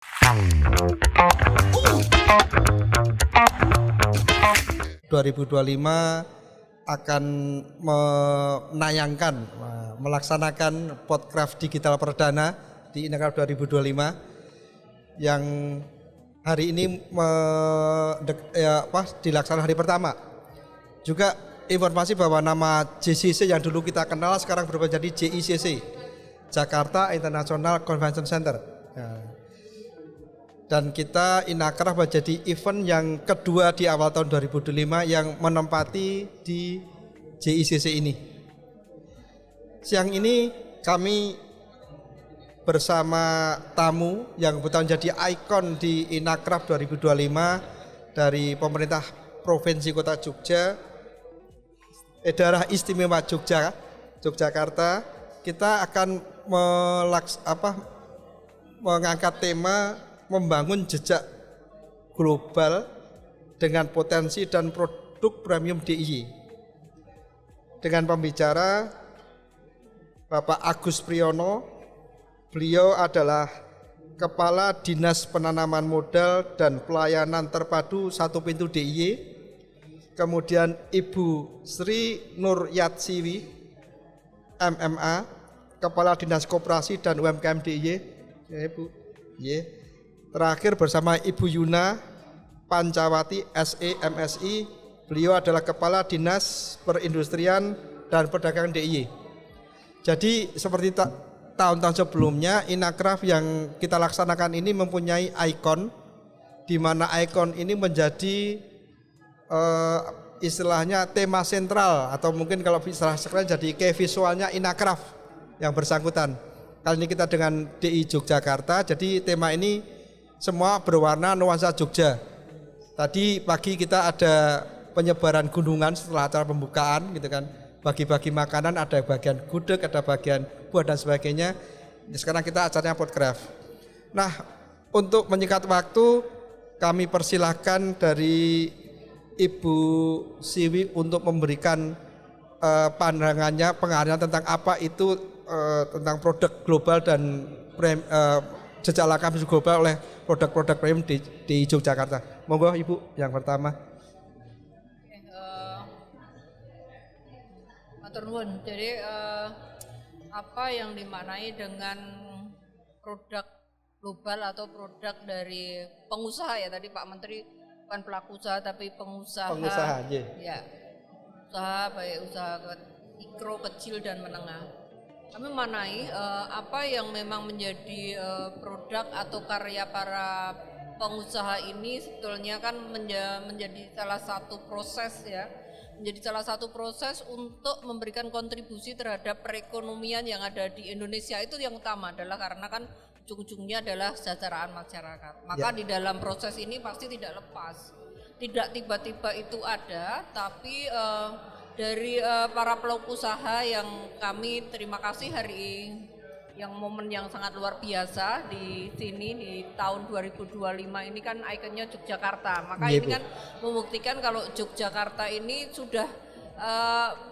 2025 akan menayangkan, melaksanakan Podcraft Digital Perdana di Inacraft 2025 yang hari ini dilaksanakan hari pertama. Juga informasi bahwa nama JCC yang dulu kita kenal sekarang berubah jadi JICC, Jakarta International Convention Center. Dan kita Inacraft menjadi event yang kedua di awal tahun 2025 yang menempati di JICC ini. Siang ini kami bersama tamu yang kebetulan jadi ikon di Inacraft 2025 dari pemerintah Provinsi Kota Jogja, Daerah Istimewa Yogyakarta. Kita akan mengangkat tema membangun jejak global dengan potensi dan produk premium DIY. Dengan pembicara Bapak Agus Priyono, beliau adalah Kepala Dinas Penanaman Modal dan Pelayanan Terpadu Satu Pintu DIY. Kemudian Ibu Sri Nur Yatsiwi, MMA, Kepala Dinas Koperasi dan UMKM DIY. Ya, Bu. Ya. Terakhir bersama Ibu Yuna Pancawati SE MSI, beliau adalah Kepala Dinas Perindustrian dan Perdagangan DIY. Jadi seperti tahun-tahun sebelumnya, Inacraft yang kita laksanakan ini mempunyai ikon, di mana ikon ini menjadi istilahnya tema sentral, atau mungkin kalau istilah sekarang jadi kayak visualnya Inacraft yang bersangkutan. Kali ini kita dengan DI Yogyakarta, jadi tema ini semua berwarna nuansa Jogja. Tadi pagi kita ada penyebaran gunungan setelah acara pembukaan gitu kan. Bagi-bagi makanan, ada bagian gudeg, ada bagian buah dan sebagainya. Sekarang kita acaranya Podcraft. Nah, untuk menyingkat waktu, kami persilahkan dari Ibu Siwi untuk memberikan pandangannya, pengarahan tentang apa itu tentang produk global dan jejak langkah global oleh produk-produk premium di Yogyakarta. Monggo Ibu yang pertama. Matur nuwun. Jadi apa yang dimaknai dengan produk global atau produk dari pengusaha ya, tadi Pak Menteri bukan pelaku usaha tapi pengusaha. Pengusaha, ya. Usaha baik usaha mikro, kecil dan menengah. Kami memaknai apa yang memang menjadi produk atau karya para pengusaha ini sebetulnya kan menjadi salah satu proses ya, menjadi salah satu proses untuk memberikan kontribusi terhadap perekonomian yang ada di Indonesia. Itu yang utama adalah karena kan ujung-ujungnya adalah kesejahteraan masyarakat. Maka di dalam proses ini pasti tidak lepas, tidak tiba-tiba itu ada, tapi dari para pelaku usaha yang kami terima kasih hari yang momen yang sangat luar biasa di sini di tahun 2025 ini kan ikonnya Yogyakarta. Maka ini kan membuktikan kalau Yogyakarta ini sudah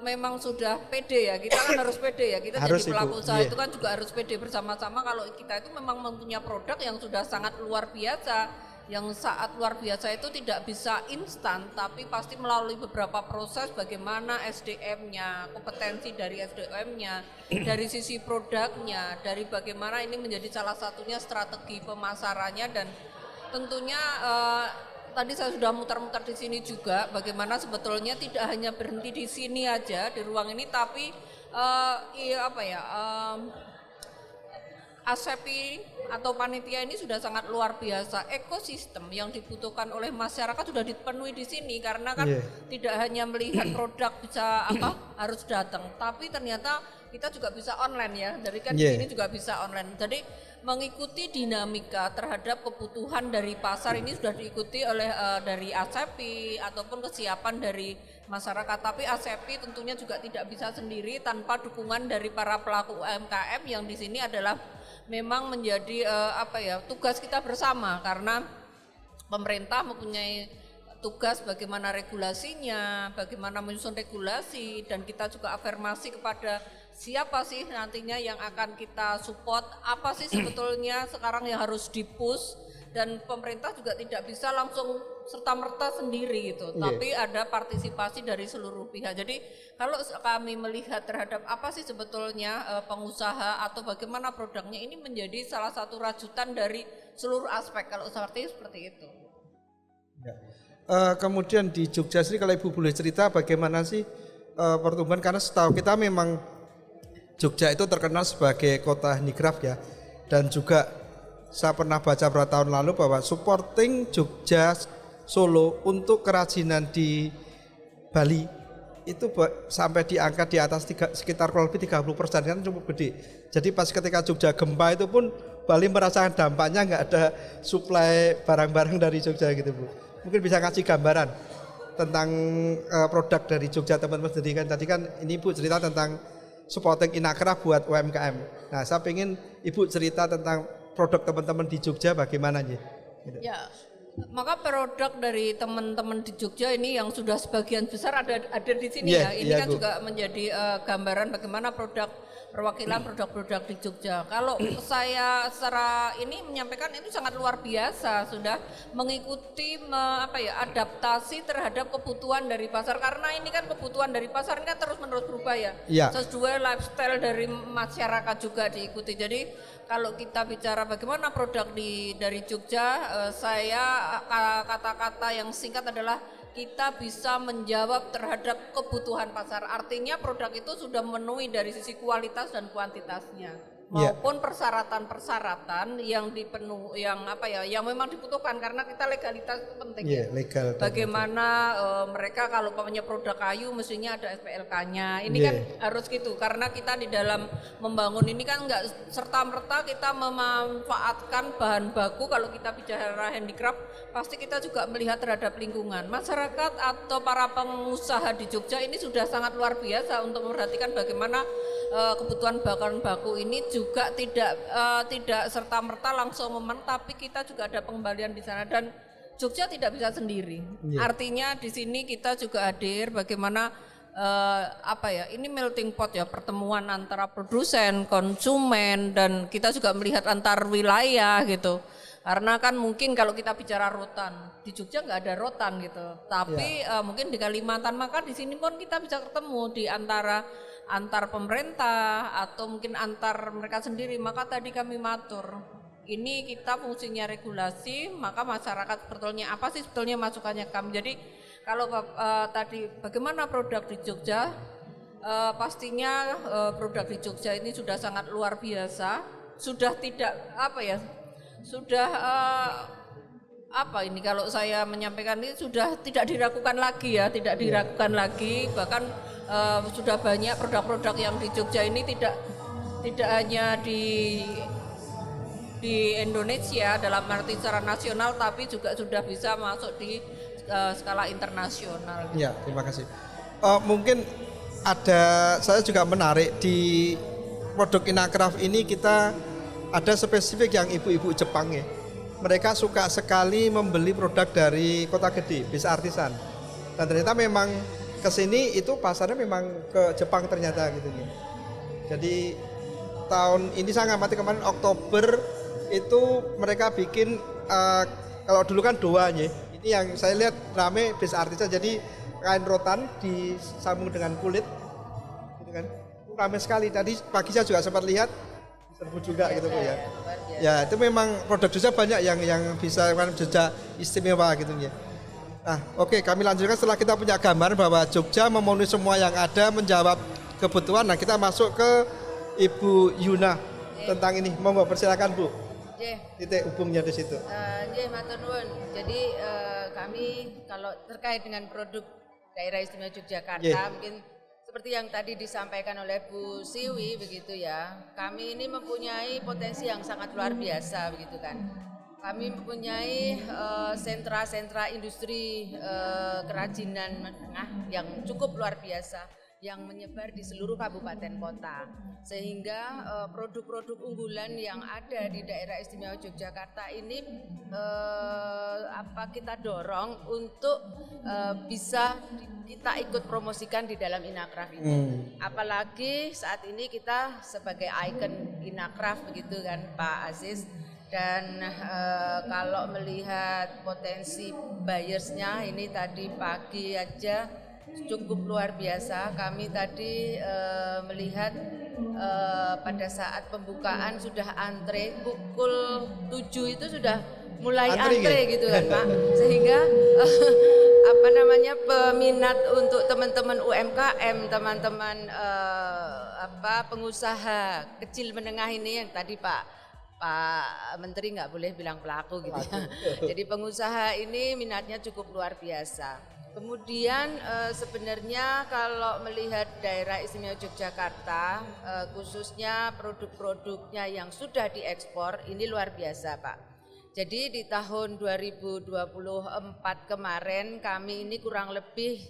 memang sudah pede ya. Kita kan harus pede ya. Kita harus, jadi pelaku usaha itu kan juga harus pede bersama-sama kalau kita itu memang mempunyai produk yang sudah sangat luar biasa. Yang saat luar biasa itu tidak bisa instan, tapi pasti melalui beberapa proses bagaimana SDM-nya, kompetensi dari SDM-nya, dari sisi produknya, dari bagaimana ini menjadi salah satunya strategi pemasarannya, dan tentunya tadi saya sudah muter-muter di sini juga bagaimana sebetulnya tidak hanya berhenti di sini aja di ruang ini, tapi ASEPI atau panitia ini sudah sangat luar biasa. Ekosistem yang dibutuhkan oleh masyarakat sudah dipenuhi di sini karena kan tidak hanya melihat produk bisa harus datang, tapi ternyata kita juga bisa online ya. Dari kan di sini juga bisa online. Jadi mengikuti dinamika terhadap kebutuhan dari pasar ini sudah diikuti oleh dari ASEPI ataupun kesiapan dari masyarakat. Tapi ASEPI tentunya juga tidak bisa sendiri tanpa dukungan dari para pelaku UMKM yang di sini adalah memang menjadi tugas kita bersama, karena pemerintah mempunyai tugas bagaimana regulasinya, bagaimana menyusun regulasi, dan kita juga afirmasi kepada siapa sih nantinya yang akan kita support, apa sih sebetulnya sekarang yang harus di-push, dan pemerintah juga tidak bisa langsung serta-merta sendiri gitu, tapi ada partisipasi dari seluruh pihak. Jadi kalau kami melihat terhadap apa sih sebetulnya pengusaha atau bagaimana produknya, ini menjadi salah satu rajutan dari seluruh aspek kalau seperti itu. Ya. Kemudian di Jogja sendiri kalau Ibu boleh cerita bagaimana sih pertumbuhan, karena setahu kita memang Jogja itu terkenal sebagai kota handicraft ya, dan juga saya pernah baca beberapa tahun lalu bahwa supporting Jogja Solo untuk kerajinan di Bali itu sampai diangkat di atas sekitar kurang lebih 30%, kan cukup gede. Jadi pas ketika Jogja gempa itu pun Bali merasakan dampaknya, nggak ada suplai barang-barang dari Jogja gitu Bu. Mungkin bisa kasih gambaran tentang produk dari Jogja teman-teman sendiri kan. Tadi kan ini Ibu cerita tentang supporting Inakraf buat UMKM. Nah saya pengen Ibu cerita tentang produk teman-teman di Jogja bagaimana aja. Gitu. Ya, maka produk dari teman-teman di Jogja ini yang sudah sebagian besar ada di sini ya. Ini kan Bu juga menjadi gambaran bagaimana perwakilan produk-produk di Jogja. Kalau saya secara ini menyampaikan ini sangat luar biasa, sudah mengikuti adaptasi terhadap kebutuhan dari pasar, karena ini kan kebutuhan dari pasar ini kan terus-menerus berubah ya. Sesuai lifestyle dari masyarakat juga diikuti. Jadi kalau kita bicara bagaimana produk dari Jogja, kata-kata yang singkat adalah kita bisa menjawab terhadap kebutuhan pasar. Artinya produk itu sudah memenuhi dari sisi kualitas dan kuantitasnya, maupun persyaratan-persyaratan yang yang memang dibutuhkan, karena kita legalitas itu penting. Legal. Bagaimana mereka kalau punya produk kayu mestinya ada SPLK-nya. Ini kan harus gitu, karena kita di dalam membangun ini kan nggak serta-merta kita memanfaatkan bahan baku. Kalau kita bicara handicraft, pasti kita juga melihat terhadap lingkungan. Masyarakat atau para pengusaha di Jogja ini sudah sangat luar biasa untuk memperhatikan bagaimana kebutuhan bahan baku ini juga tidak serta-merta langsung tapi kita juga ada pengembalian di sana, dan Jogja tidak bisa sendiri. Artinya di sini kita juga hadir bagaimana ini melting pot ya, pertemuan antara produsen, konsumen, dan kita juga melihat antar wilayah gitu. Karena kan mungkin kalau kita bicara rotan, di Jogja nggak ada rotan gitu, tapi mungkin di Kalimantan, maka di sini pun kita bisa ketemu di antar pemerintah atau mungkin antar mereka sendiri. Maka tadi kami matur, ini kita fungsinya regulasi, maka masyarakat sebetulnya apa sih sebetulnya masukannya kami. Jadi kalau tadi bagaimana produk di Jogja, pastinya produk di Jogja ini sudah sangat luar biasa, sudah tidak ini kalau saya menyampaikan ini sudah tidak diragukan lagi ya, tidak diragukan lagi. Bahkan sudah banyak produk-produk yang di Jogja ini tidak hanya di Indonesia dalam arti secara nasional, tapi juga sudah bisa masuk di skala internasional. Ya, terima kasih. Mungkin saya juga menarik di produk Inakraf ini, kita ada spesifik yang ibu-ibu Jepang ya. Mereka suka sekali membeli produk dari Kota Gede, bis artisan. Dan ternyata memang ke sini itu pasarnya memang ke Jepang ternyata gitu. Jadi tahun ini saya ngamati kemarin Oktober itu mereka bikin kalau dulu kan doanya. Ini yang saya lihat rame bis artisan, jadi kain rotan disambung dengan kulit gitu kan. Rame sekali. Tadi pagi saya juga sempat lihat serbu juga gitu Bu ya. Ya itu memang produk Jogja banyak yang bisa Jogja istimewa gitu ya. Nah oke, kami lanjutkan setelah kita punya gambar bahwa Jogja memenuhi semua yang ada, menjawab kebutuhan. Nah kita masuk ke Ibu Yuna tentang ini. Monggo persilakan Bu. Titik hubungnya di situ. Matur nuwun. Jadi kami kalau terkait dengan produk Daerah Istimewa Yogyakarta mungkin seperti yang tadi disampaikan oleh Bu Siwi begitu ya, kami ini mempunyai potensi yang sangat luar biasa begitu kan. Kami mempunyai sentra-sentra industri kerajinan menengah yang cukup luar biasa. yang menyebar di seluruh kabupaten kota, sehingga produk-produk unggulan yang ada di daerah istimewa Yogyakarta ini kita dorong untuk bisa kita ikut promosikan di dalam Inakraf ini. Apalagi saat ini kita sebagai ikon Inakraf begitu kan Pak Aziz. Dan kalau melihat potensi buyersnya ini tadi pagi aja cukup luar biasa. Kami tadi melihat pada saat pembukaan sudah antre pukul 7 itu sudah mulai antre gitu kan Pak. Sehingga peminat untuk teman-teman UMKM, teman-teman pengusaha kecil menengah ini yang tadi Pak Menteri nggak boleh bilang pelaku gitu ya. Jadi pengusaha ini minatnya cukup luar biasa. Kemudian sebenarnya kalau melihat daerah istimewa Yogyakarta, khususnya produk-produknya yang sudah diekspor ini luar biasa Pak. Jadi di tahun 2024 kemarin kami ini kurang lebih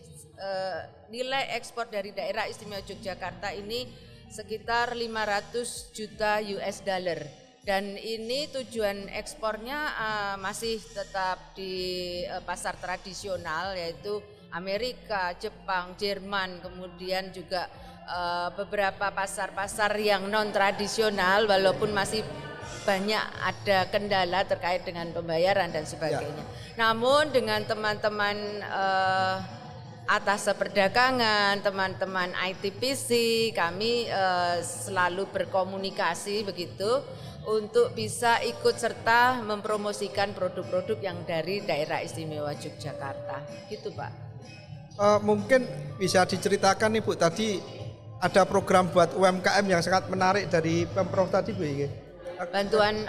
nilai ekspor dari daerah istimewa Yogyakarta ini sekitar 500 juta US dollar. Dan ini tujuan ekspornya masih tetap di pasar tradisional yaitu Amerika, Jepang, Jerman, kemudian juga beberapa pasar-pasar yang non tradisional walaupun masih banyak ada kendala terkait dengan pembayaran dan sebagainya. Namun dengan teman-teman atas perdagangan, teman-teman ITPC, kami selalu berkomunikasi begitu untuk bisa ikut serta mempromosikan produk-produk yang dari daerah istimewa Yogyakarta. Gitu Pak. Mungkin bisa diceritakan nih Bu, tadi ada program buat UMKM yang sangat menarik dari Pemprov tadi Bu. Bantuan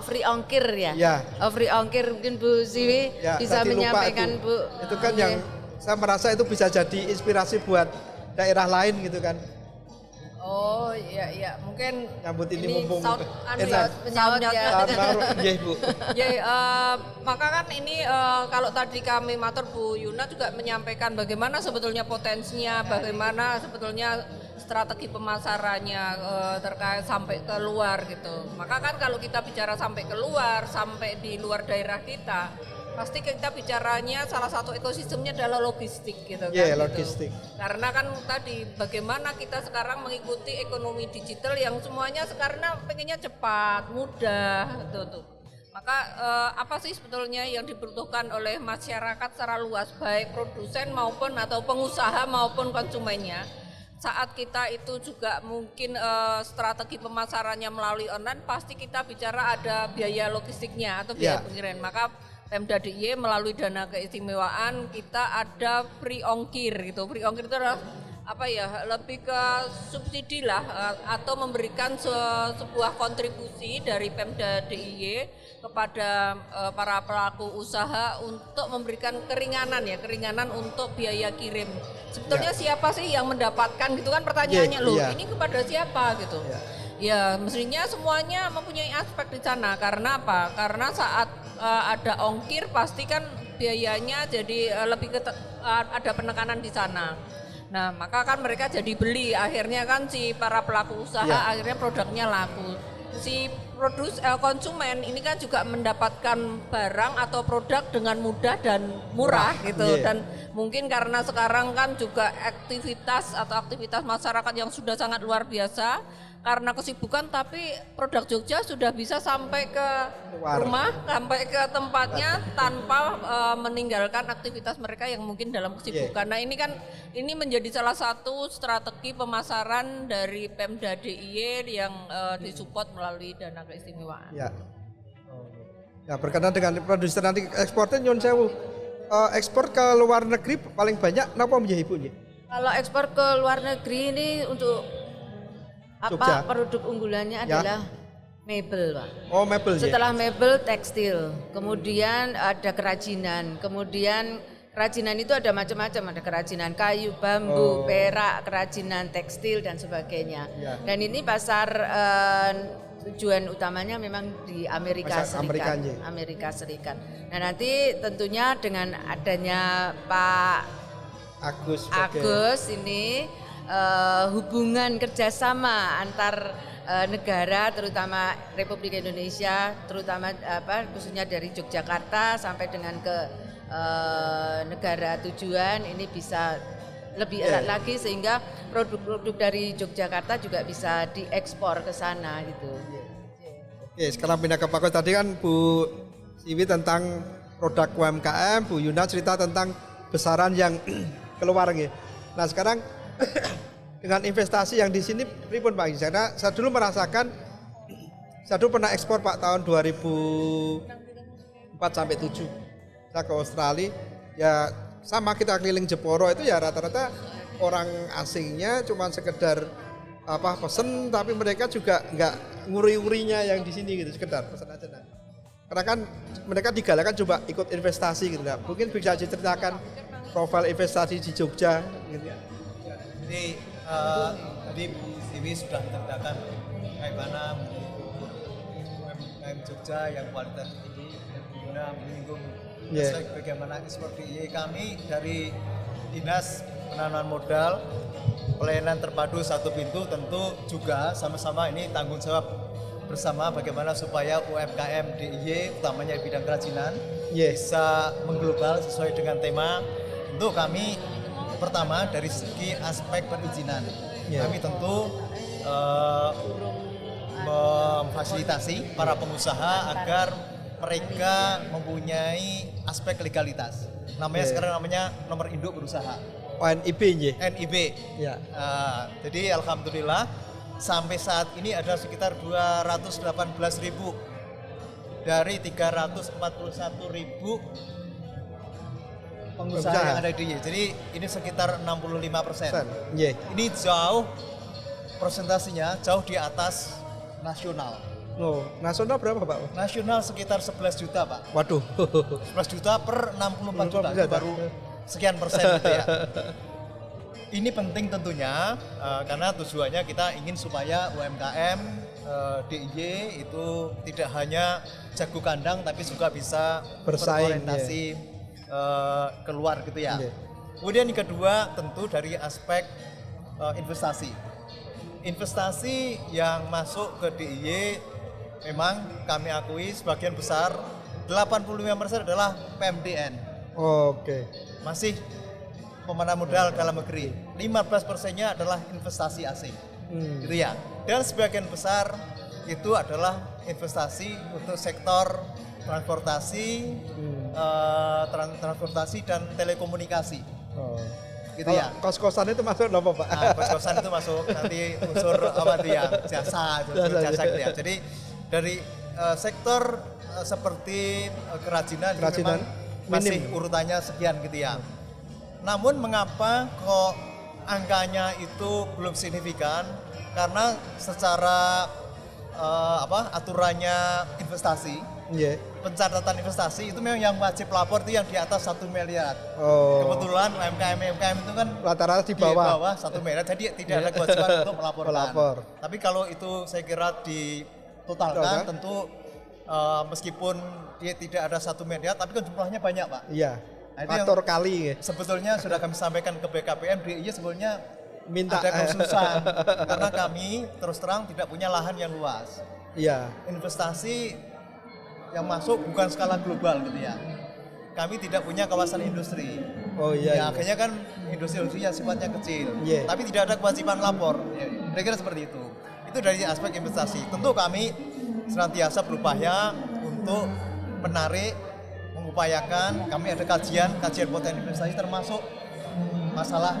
free ongkir ya? Ya. Free ongkir mungkin Bu Siwi ya, bisa menyampaikan Bu. Itu kan yang saya merasa itu bisa jadi inspirasi buat daerah lain gitu kan. Oh iya mungkin nyambut ini mumpung Bu. Maka kan ini kalau tadi kami matur Bu Yuna juga menyampaikan bagaimana sebetulnya potensinya, bagaimana sebetulnya strategi pemasarannya terkait sampai ke luar gitu. Maka kan kalau kita bicara sampai keluar, sampai di luar daerah kita, pasti kita bicaranya salah satu ekosistemnya adalah logistik gitu kan. Iya, logistik. Karena kan tadi bagaimana kita sekarang mengikuti ekonomi digital yang semuanya sekarang pengennya cepat, mudah gitu tuh. Maka apa sih sebetulnya yang dibutuhkan oleh masyarakat secara luas, baik produsen maupun atau pengusaha maupun konsumennya. Saat kita itu juga mungkin strategi pemasarannya melalui online, pasti kita bicara ada biaya logistiknya atau biaya pengiriman. Maka Pemda DIY melalui dana keistimewaan kita ada free ongkir gitu. Free ongkir itu adalah lebih ke subsidi lah atau memberikan sebuah kontribusi dari Pemda DIY kepada para pelaku usaha untuk memberikan keringanan untuk biaya kirim. Sebetulnya siapa sih yang mendapatkan gitu kan pertanyaannya loh. Ini kepada siapa gitu. Ya mestinya semuanya mempunyai aspek di sana. Karena apa? Karena saat ada ongkir pasti kan biayanya jadi lebih ada penekanan di sana. Nah maka kan mereka jadi beli, akhirnya kan si para pelaku usaha akhirnya produknya laku. Si konsumen ini kan juga mendapatkan barang atau produk dengan mudah dan murah gitu. Dan mungkin karena sekarang kan juga aktivitas masyarakat yang sudah sangat luar biasa karena kesibukan, tapi produk Jogja sudah bisa sampai ke rumah, sampai ke tempatnya tanpa meninggalkan aktivitas mereka yang mungkin dalam kesibukan. Nah ini menjadi salah satu strategi pemasaran dari Pemda DIY yang disupport melalui dana keistimewaan. Ya berkenaan dengan produsen nanti ekspornya nyon sewu. Ekspor ke luar negeri paling banyak napa menjadi Ibu? Kalau ekspor ke luar negeri ini untuk produk unggulannya adalah mebel Pak. Oh mebel. Setelah mebel tekstil, kemudian ada kerajinan, kemudian kerajinan itu ada macam-macam, ada kerajinan kayu, bambu, perak, kerajinan tekstil dan sebagainya. Dan ini pasar tujuan utamanya memang di Amerika Serikat. Nah nanti tentunya dengan adanya Pak Agus ini hubungan kerjasama antar negara, terutama Republik Indonesia, terutama khususnya dari Yogyakarta sampai dengan ke negara tujuan ini bisa lebih erat lagi sehingga produk-produk dari Yogyakarta juga bisa diekspor ke sana gitu. Oke, sekarang pindah ke Pak Kus. Tadi kan Bu Siwi tentang produk UMKM, Bu Yuna cerita tentang besaran yang keluar gitu. Nah sekarang dengan investasi yang di sini pripun Pak? Karena saya dulu merasakan, saya dulu pernah ekspor Pak tahun 2004 sampai 7 saya ke Australia, ya sama kita keliling Jeporo itu ya rata-rata orang asingnya cuma sekedar pesen, tapi mereka juga nggak nguri-ngurinya yang di sini gitu, sekedar pesen aja. Nah. Karena kan mereka digalakkan coba ikut investasi gitu. Nah, mungkin bisa diceritakan profil investasi di Jogja gitu ya. Jadi tadi Bu Siwi sudah menceritakan bagaimana UMKM Jogja yang kualitas tinggi, guna menyinggung aspek bagaimana ekspor DIY. Kami dari Dinas Penanaman Modal Pelayanan Terpadu Satu Pintu tentu juga sama-sama ini tanggung jawab bersama bagaimana supaya UMKM DIY utamanya di bidang kerajinan bisa mengglobal sesuai dengan tema. Tentu kami pertama dari segi aspek perizinan, kami tentu memfasilitasi para pengusaha agar mereka mempunyai aspek legalitas. Namanya sekarang nomor induk berusaha. NIB. Ya. Jadi alhamdulillah sampai saat ini ada sekitar 218.000 dari 341.000 pengusaha yang ada di. Jadi ini sekitar 65%. Ini jauh persentasinya jauh di atas nasional. Oh, nasional berapa Pak? Nasional sekitar 11 juta Pak. Waduh. 11 juta per 64 juta, itu baru sekian persen gitu ya. Ini penting tentunya karena tujuannya kita ingin supaya UMKM DIY itu tidak hanya jago kandang tapi juga bisa berorientasi keluar gitu ya. Kemudian yang kedua tentu dari aspek investasi. Investasi yang masuk ke DIY memang kami akui sebagian besar 85% adalah PMDN. Oke. Masih pemanah modal dalam negeri. 15%-nya adalah investasi asing. Gitu ya. Dan sebagian besar itu adalah investasi untuk sektor transportasi, transportasi dan telekomunikasi. Gitu ya. Kos-kosan itu masuk apa Pak? Nah, kos-kosan itu masuk nanti unsur apa itu ya, jasa gitu ya. Jadi dari sektor seperti kerajinan memang masih urutannya sekian gitu ya. Namun mengapa kok angkanya itu belum signifikan? Karena secara aturannya investasi, pencatatan investasi itu memang yang wajib lapor itu yang di atas 1 miliar. Kebetulan UMKM itu kan rata-rata di bawah 1 miliar, jadi tidak ada kewajiban untuk melaporkan. Tapi kalau itu saya kira ditotalkan tentu meskipun dia tidak ada 1 miliar, tapi kan jumlahnya banyak Pak. Iya. Nah, faktor kali. Sebetulnya sudah kami sampaikan ke BKPM, DIY sebetulnya minta ada kekhususan karena kami terus terang tidak punya lahan yang luas. Iya. Investasi yang masuk bukan skala global gitu ya. Kami tidak punya kawasan industri. Akhirnya kan industri yang sifatnya kecil. Tapi tidak ada kewajiban lapor. Kira-kira seperti itu. Itu dari aspek investasi. Tentu kami senantiasa berupaya untuk menarik, mengupayakan. Kami ada kajian potensi investasi termasuk masalah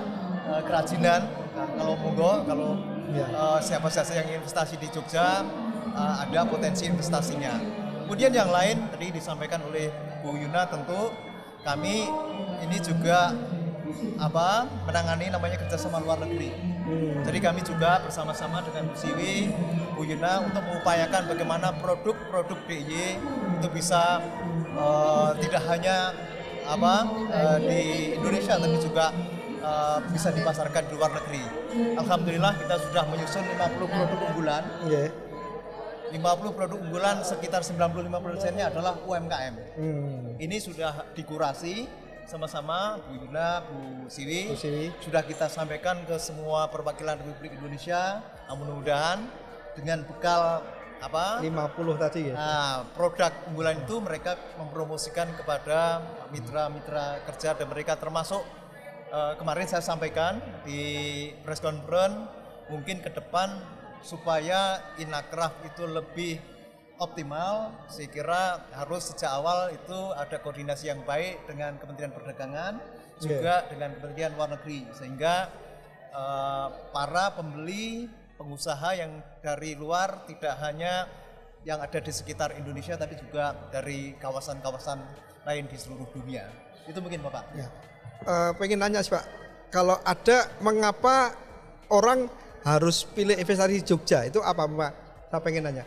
kerajinan. Kalau monggo, kalau siapa saja yang investasi di Jogja ada potensi investasinya. Kemudian yang lain tadi disampaikan oleh Bu Yuna, tentu kami ini juga menangani namanya kerjasama luar negeri. Jadi kami juga bersama-sama dengan Bu Siwi, Bu Yuna untuk mengupayakan bagaimana produk-produk DIY itu bisa tidak hanya di Indonesia tapi juga bisa dipasarkan di luar negeri. Alhamdulillah kita sudah menyusun 50 produk unggulan. 50 produk unggulan sekitar 95%-nya adalah UMKM. Ini sudah dikurasi sama-sama Bu Yuna, Bu Siwi sudah kita sampaikan ke semua perwakilan Republik Indonesia. Mudah-mudahan dengan bekal 50 tadi ya. Nah, produk unggulan itu mereka mempromosikan kepada mitra-mitra kerja dan mereka termasuk kemarin saya sampaikan di press conference mungkin ke depan supaya Inacraft itu lebih optimal, saya kira harus sejak awal itu ada koordinasi yang baik dengan Kementerian Perdagangan juga dengan Kementerian Luar Negeri sehingga para pembeli pengusaha yang dari luar tidak hanya yang ada di sekitar Indonesia tapi juga dari kawasan-kawasan lain di seluruh dunia. Itu mungkin Bapak. Ya. Pengen nanya sih Pak, kalau ada mengapa orang harus pilih investasi di Jogja itu apa Pak? Saya pengen nanya.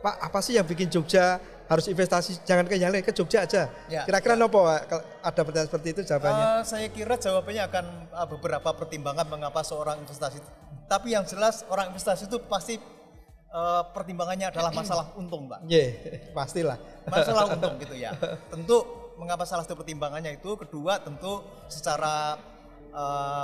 Pak, apa sih yang bikin Jogja harus investasi jangan ke yang lain, ke Jogja aja? Ya, kira-kira nopo Pak? Kalau ada pertanyaan seperti itu jawabannya? Saya kira jawabannya akan beberapa pertimbangan mengapa seorang investasi. Tapi yang jelas orang investasi itu pasti pertimbangannya adalah masalah untung, Pak. Pastilah. Masalah untung gitu ya. Tentu mengapa salah satu pertimbangannya itu, kedua tentu secara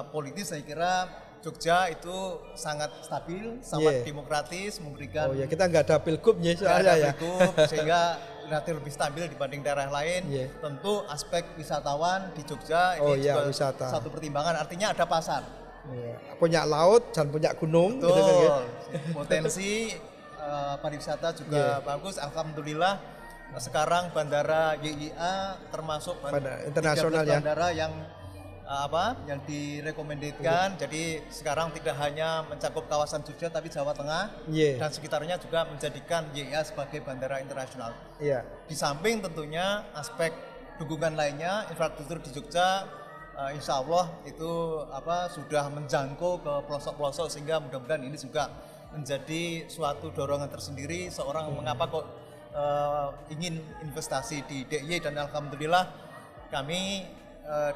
politis saya kira Jogja itu sangat stabil, sangat demokratis, memberikan. Oh ya, kita nggak ada pilgubnya soalnya ya. Pilgub, sehingga relatif lebih stabil dibanding daerah lain. Tentu aspek wisatawan di Jogja ini juga wisata. Satu pertimbangan. Artinya ada pasar. Punya laut dan punya gunung. Betul. Gitu kan, Potensi pariwisata juga bagus. Alhamdulillah sekarang bandara YIA termasuk bandara internasional ya. Bandara yang yang direkomendasikan. Jadi sekarang tidak hanya mencakup kawasan Jogja tapi Jawa Tengah dan sekitarnya juga menjadikan YIA sebagai bandara internasional. Di samping tentunya aspek dukungan lainnya, infrastruktur di Jogja insya Allah itu sudah menjangkau ke pelosok-pelosok sehingga mudah-mudahan ini juga menjadi suatu dorongan tersendiri seorang mengapa kok ingin investasi di DIY dan alhamdulillah kami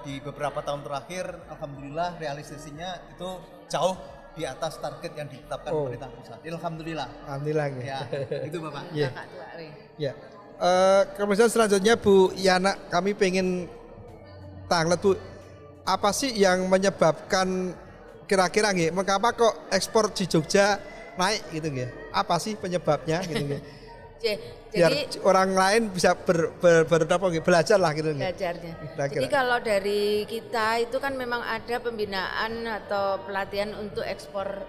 di beberapa tahun terakhir alhamdulillah realisasinya itu jauh di atas target yang ditetapkan pemerintah pusat. Alhamdulillah. Alhamdulillah ya. Itu Bapak. Ya. Kemudian selanjutnya Bu Yana, kami pengen tanglet Bu, apa sih yang menyebabkan kira-kira nggih mengapa kok ekspor di Jogja naik gitu nggih? Apa sih penyebabnya gitu nggih? Biar orang lain bisa belajar lah gitu. Belajarnya. Jadi kalau dari kita itu kan memang ada pembinaan atau pelatihan untuk ekspor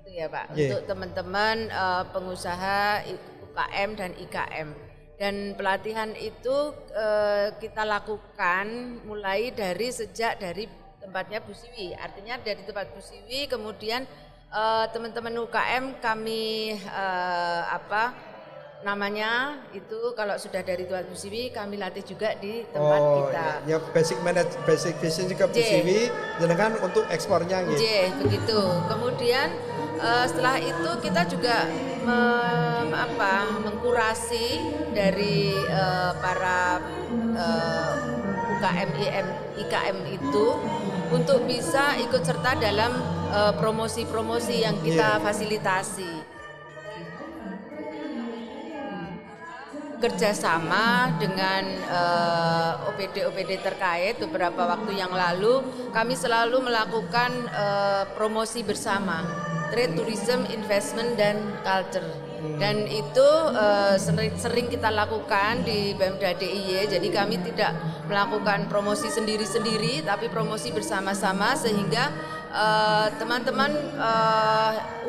gitu ya Pak. Untuk teman-teman pengusaha UKM dan IKM. Dan pelatihan itu kita lakukan mulai dari sejak dari tempatnya Bu Siwi. Artinya dari tempat Bu Siwi kemudian teman-teman UKM kami namanya itu kalau sudah dari Tuan Bu Siwi kami latih juga di tempat kita. Ya basic vision juga Bu Siwi jenengan untuk ekspornya gitu. Begitu. Kemudian setelah itu kita juga mengkurasi dari para UKM IKM itu untuk bisa ikut serta dalam promosi-promosi yang kita fasilitasi. Kerjasama dengan OPD terkait beberapa waktu yang lalu kami selalu melakukan promosi bersama trade, tourism, investment dan culture dan itu sering kita lakukan di BMDA DIY. Jadi kami tidak melakukan promosi sendiri-sendiri tapi promosi bersama-sama sehingga teman-teman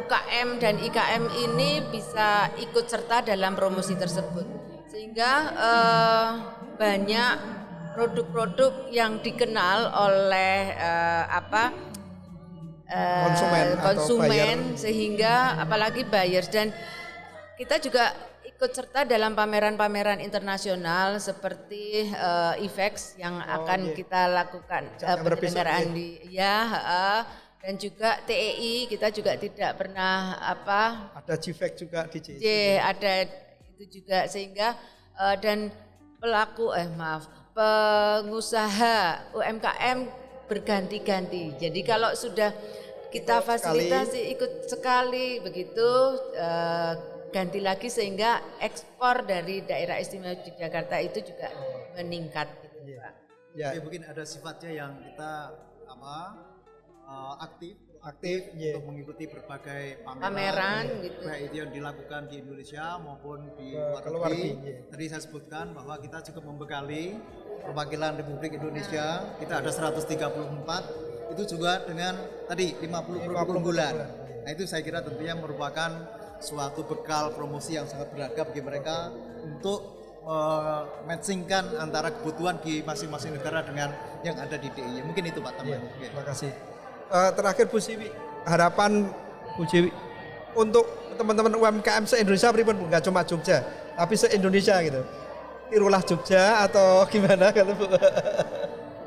UKM dan IKM ini bisa ikut serta dalam promosi tersebut. Sehingga banyak produk-produk yang dikenal oleh konsumen sehingga apalagi buyers, dan kita juga ikut serta dalam pameran-pameran internasional seperti IFEX yang akan kita lakukan penyelenggaraan di dan juga TEI kita juga tidak pernah ada GFEX juga di JC. Ada itu juga sehingga dan pengusaha UMKM berganti-ganti. Jadi kalau sudah kita fasilitasi ikut sekali begitu ganti lagi sehingga ekspor dari daerah istimewa Yogyakarta itu juga meningkat gitu Pak. Ya. Jadi mungkin ada sifatnya yang kita aktif ya. untuk mengikuti berbagai pameran gitu. Baik itu yang dilakukan di Indonesia maupun di luar negeri. Tadi saya sebutkan bahwa kita cukup membekali perwakilan Republik Indonesia. Kita ada 134, itu juga dengan tadi 50 produk unggulan. Nah itu saya kira tentunya merupakan suatu bekal promosi yang sangat berharga bagi mereka untuk matchingkan antara kebutuhan di masing-masing negara dengan yang ada di DIY. Mungkin itu Pak Taman. Ya, terima kasih. Terakhir Bu Siwi, harapan Bu Siwi untuk teman-teman UMKM se-Indonesia pripun Bu, nggak cuma Jogja, tapi se-Indonesia gitu. Tirulah Jogja atau gimana kalau Bu?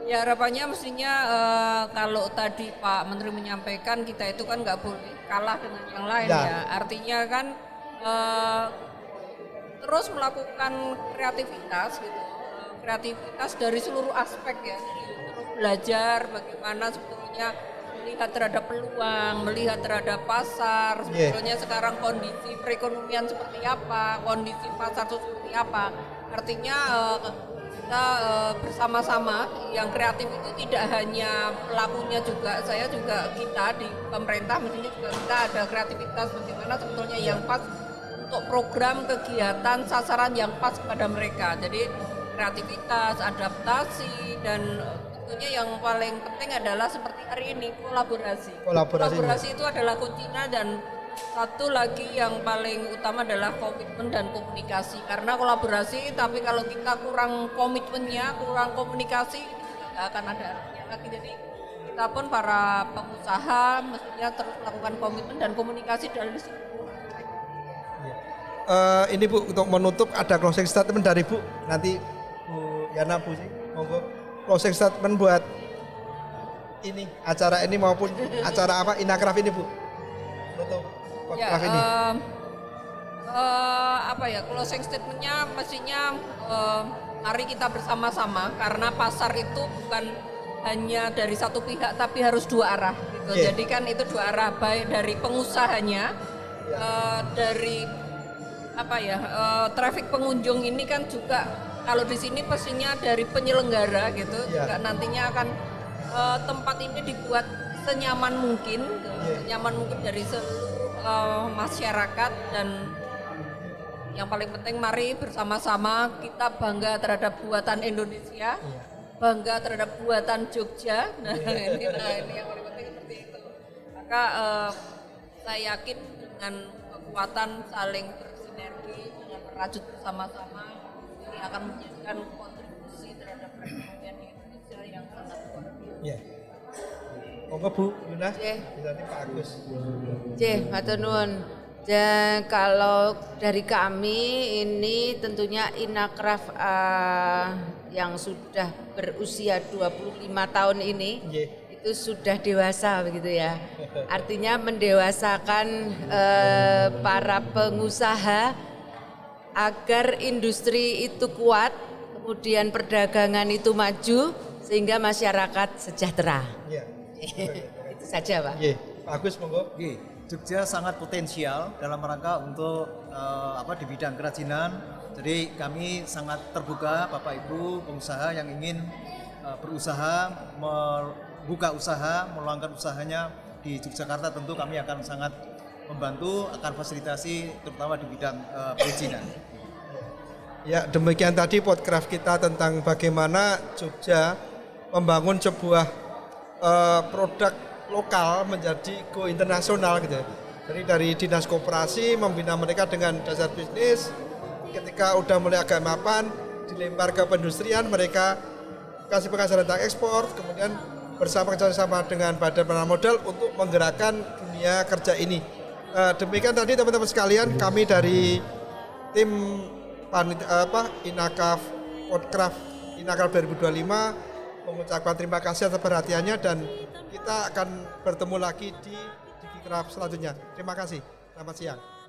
Ya harapannya mestinya kalau tadi Pak Menteri menyampaikan kita itu kan nggak boleh kalah dengan yang lain ya. Artinya kan terus melakukan kreativitas gitu, kreativitas dari seluruh aspek ya, terus belajar bagaimana sebetulnya melihat terhadap peluang, melihat terhadap pasar, sebetulnya sekarang kondisi perekonomian seperti apa, kondisi pasar itu seperti apa. Artinya kita bersama-sama yang kreatif itu tidak hanya pelakunya juga, saya juga kita di pemerintah mestinya juga kita ada kreativitas bagaimana sebetulnya yang pas untuk program kegiatan sasaran yang pas kepada mereka. Jadi kreativitas, adaptasi, dan tentunya yang paling penting adalah seperti hari ini kolaborasi. Kolaborasi itu adalah kuncinya, dan satu lagi yang paling utama adalah komitmen dan komunikasi. Karena kolaborasi, tapi kalau kita kurang komitmennya, kurang komunikasi, nggak akan ada artinya lagi. Jadi kita pun para pengusaha mestinya terus melakukan komitmen dan komunikasi dari seluruh. Ini Bu, untuk menutup ada closing statement dari Bu. Nanti Bu Yana, Bu sih, monggo closing statement buat ini acara ini maupun acara apa Inakraf ini Bu. Untuk Inakraf ini. Apa ya, closing statementnya mestinya mari kita bersama-sama, karena pasar itu bukan hanya dari satu pihak tapi harus dua arah gitu. Jadi kan itu dua arah, baik dari pengusahanya, dari traffic pengunjung ini kan juga kalau di sini pastinya dari penyelenggara gitu, juga nantinya akan tempat ini dibuat senyaman mungkin, senyaman mungkin dari seluruh masyarakat. Dan yang paling penting mari bersama-sama kita bangga terhadap buatan Indonesia, bangga terhadap buatan Jogja. Nah ini yang paling penting seperti itu. Maka saya yakin dengan kekuatan saling bersinergi dengan merajut bersama-sama ini akan menjadikan kontribusi terhadap perekonomian di Indonesia yang sangat luar biasa. Monggo Bu Yuna, nanti Pak Agus. Matur nuwun. Dan kalau dari kami ini tentunya Inakraf yang sudah berusia 25 tahun ini itu sudah dewasa begitu ya. Artinya mendewasakan para pengusaha agar industri itu kuat, kemudian perdagangan itu maju sehingga masyarakat sejahtera. Itu saja Pak. Pak Agus monggo. Jogja sangat potensial dalam rangka untuk di bidang kerajinan. Jadi kami sangat terbuka Bapak Ibu pengusaha yang ingin berusaha, membuka usaha, meluangkan usahanya di Yogyakarta, tentu kami akan sangat membantu, akan fasilitasi terutama di bidang perizinan. Ya, demikian tadi podcast kita tentang bagaimana Jogja membangun sebuah produk lokal menjadi go internasional gitu. Jadi dari dinas koperasi membina mereka dengan dasar bisnis, ketika udah mulai agak mapan dilempar ke perindustrian, mereka kasih pengajaran tentang ekspor, kemudian bersama dengan badan penanaman modal untuk menggerakkan dunia kerja ini. Demikian tadi teman-teman sekalian, kami dari tim Inakraf Podcast Inakraf 2025 mengucapkan terima kasih atas perhatiannya, dan kita akan bertemu lagi di Digikraf selanjutnya. Terima kasih. Selamat siang.